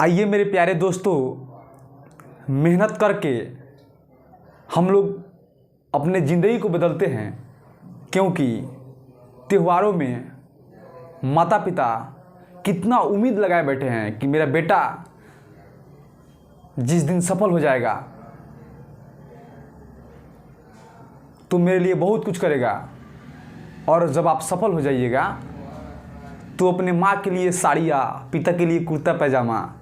आइए मेरे प्यारे दोस्तों, मेहनत करके हम लोग अपने ज़िंदगी को बदलते हैं, क्योंकि त्योहारों में माता पिता कितना उम्मीद लगाए बैठे हैं कि मेरा बेटा जिस दिन सफल हो जाएगा तो मेरे लिए बहुत कुछ करेगा, और जब आप सफल हो जाइएगा तो अपने माँ के लिए साड़ियाँ, पिता के लिए कुर्ता पैजामा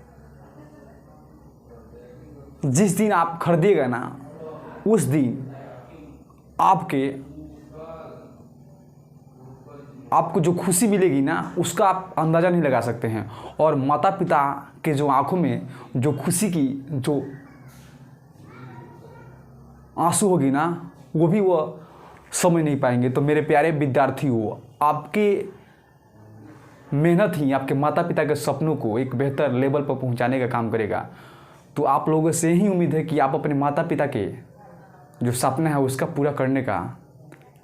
जिस दिन आप खरीदिएगा ना, उस दिन आपको जो खुशी मिलेगी ना, उसका आप अंदाज़ा नहीं लगा सकते हैं। और माता पिता के जो आंखों में जो खुशी की जो आंसू होगी ना, वो भी वो समझ नहीं पाएंगे। तो मेरे प्यारे विद्यार्थियों, आपके मेहनत ही आपके माता पिता के सपनों को एक बेहतर लेवल पर पहुंचाने का काम करेगा। तो आप लोगों से ही उम्मीद है कि आप अपने माता पिता के जो सपना है उसका पूरा करने का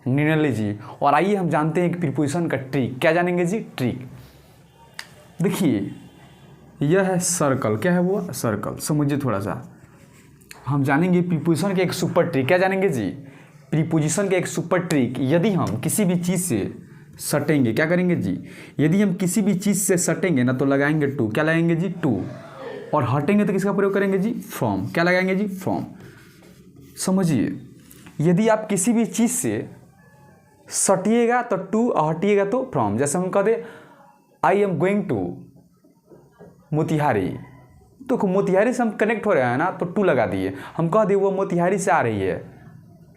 निर्णय लीजिए। और आइए हम जानते हैं कि प्रीपोजिशन का ट्रिक। क्या जानेंगे जी? ट्रिक देखिए, यह है सर्कल। क्या है वो? सर्कल। समझिए थोड़ा सा। हम जानेंगे प्रीपोजिशन के एक सुपर ट्रिक। क्या जानेंगे जी? प्रीपोजिशन के एक सुपर ट्रिक। यदि हम किसी भी चीज़ से सटेंगे, क्या करेंगे जी? यदि हम किसी भी चीज़ से सटेंगे ना, तो लगाएंगे टू। क्या लगाएंगे जी? टू। और हटेंगे तो किसका प्रयोग करेंगे जी? फ्रॉम। क्या लगाएंगे जी? फ्रॉम। समझिए, यदि आप किसी भी चीज़ से सटिएगा तो टू, और हटिएगा तो फ्रॉम। जैसे हम कह दे I am going to Motihari, तो मोतिहारी से हम कनेक्ट हो रहे हैं ना, तो टू लगा दिए। हम कह दिए वो मोतिहारी से आ रही है।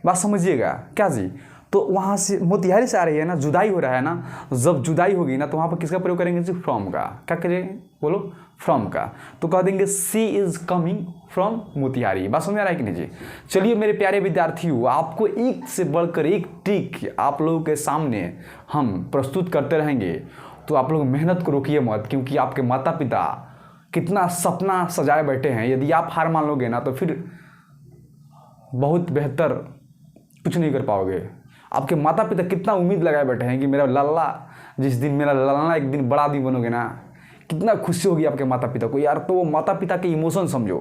बात समझिएगा क्या जी? तो वहाँ से मोतिहारी से आ रही है ना, जुदाई हो रहा है ना, जब जुदाई होगी ना तो वहाँ पर किसका प्रयोग करेंगे जी? फ्रॉम का। क्या करेंगे? बोलो, फ्रॉम का। तो कह देंगे सी इज़ कमिंग फ्रॉम मोतिहारी। बात समझ आ रहा है कि नहीं जी? चलिए मेरे प्यारे विद्यार्थियों, आपको एक से बढ़कर एक ट्रिक आप लोगों के सामने हम प्रस्तुत करते रहेंगे। तो आप लोग मेहनत को रोकिए मत, क्योंकि आपके माता पिता कितना सपना सजाए बैठे हैं। यदि आप हार मान लोगे ना, तो फिर बहुत बेहतर कुछ नहीं कर पाओगे। आपके माता पिता कितना उम्मीद लगाए बैठे हैं कि मेरा लल्ला, जिस दिन मेरा लल्ला एक दिन बड़ा आदमी बनोगे ना, कितना खुशी होगी आपके माता पिता को यार। तो वो माता पिता के इमोशन समझो,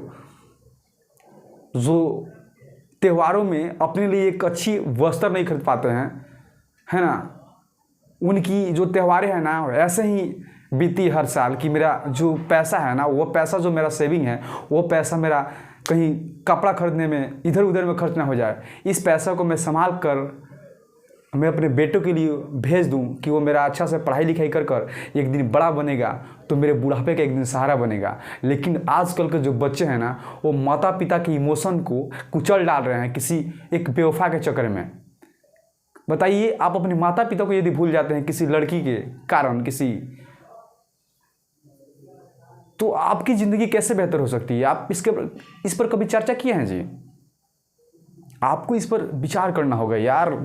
जो त्योहारों में अपने लिए एक अच्छी वस्त्र नहीं खरीद पाते हैं, है ना, उनकी जो त्योहारें हैं ना ऐसे ही बीती हर साल कि मेरा जो पैसा है ना, वो पैसा जो मेरा सेविंग है, वो पैसा मेरा कहीं कपड़ा खरीदने में इधर उधर में खर्च ना हो जाए। इस पैसा को मैं संभाल कर मैं अपने बेटों के लिए भेज दूं कि वो मेरा अच्छा से पढ़ाई लिखाई कर कर एक दिन बड़ा बनेगा, तो मेरे बुढ़ापे का एक दिन सहारा बनेगा। लेकिन आजकल के जो बच्चे हैं ना, वो माता पिता के इमोशन को कुचल डाल रहे हैं किसी एक बेवफा के चक्कर में। बताइए, आप अपने माता पिता को यदि भूल जाते हैं किसी लड़की के कारण, तो आपकी ज़िंदगी कैसे बेहतर हो सकती है? आप इस पर कभी चर्चा किए हैं जी? आपको इस पर विचार करना होगा यार।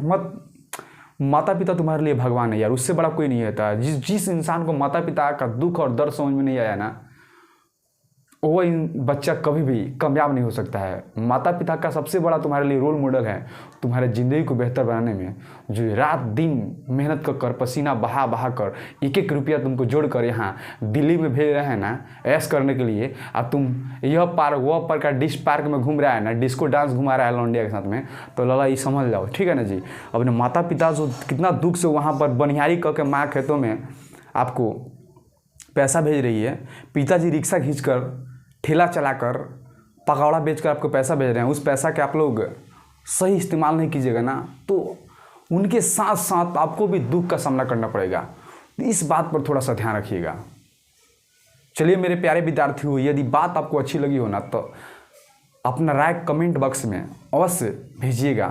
माता पिता तुम्हारे लिए भगवान है यार, उससे बड़ा कोई नहीं होता। जिस इंसान को माता पिता का दुख और दर्द समझ में नहीं आया ना, वो बच्चा कभी भी कामयाब नहीं हो सकता है। माता पिता का सबसे बड़ा तुम्हारे लिए रोल मॉडल है तुम्हारे ज़िंदगी को बेहतर बनाने में, जो रात दिन मेहनत कर पसीना बहा बहा कर एक एक रुपया तुमको जोड़ कर यहाँ दिल्ली में भेज रहे हैं ना ऐश करने के लिए। अब तुम यह पार्क वह पार्क का डिस्क पार्क में घूम रहा है ना, डिस्को डांस घुमा रहा है लौंडिया के साथ में, तो लला ये समझ जाओ, ठीक है ना जी? अपने माता पिता जो कितना दुख से वहाँ पर बनिहारी करके माँ खेतों में आपको पैसा भेज रही है, पिताजी रिक्शा खींचकर, ठेला चलाकर, पकौड़ा बेचकर आपको पैसा भेज रहे हैं, उस पैसा के आप लोग सही इस्तेमाल नहीं कीजिएगा ना, तो उनके साथ साथ आपको भी दुख का सामना करना पड़ेगा। इस बात पर थोड़ा सा ध्यान रखिएगा। चलिए मेरे प्यारे विद्यार्थियों, यदि बात आपको अच्छी लगी हो ना, तो अपना राय कमेंट बॉक्स में अवश्य भेजिएगा।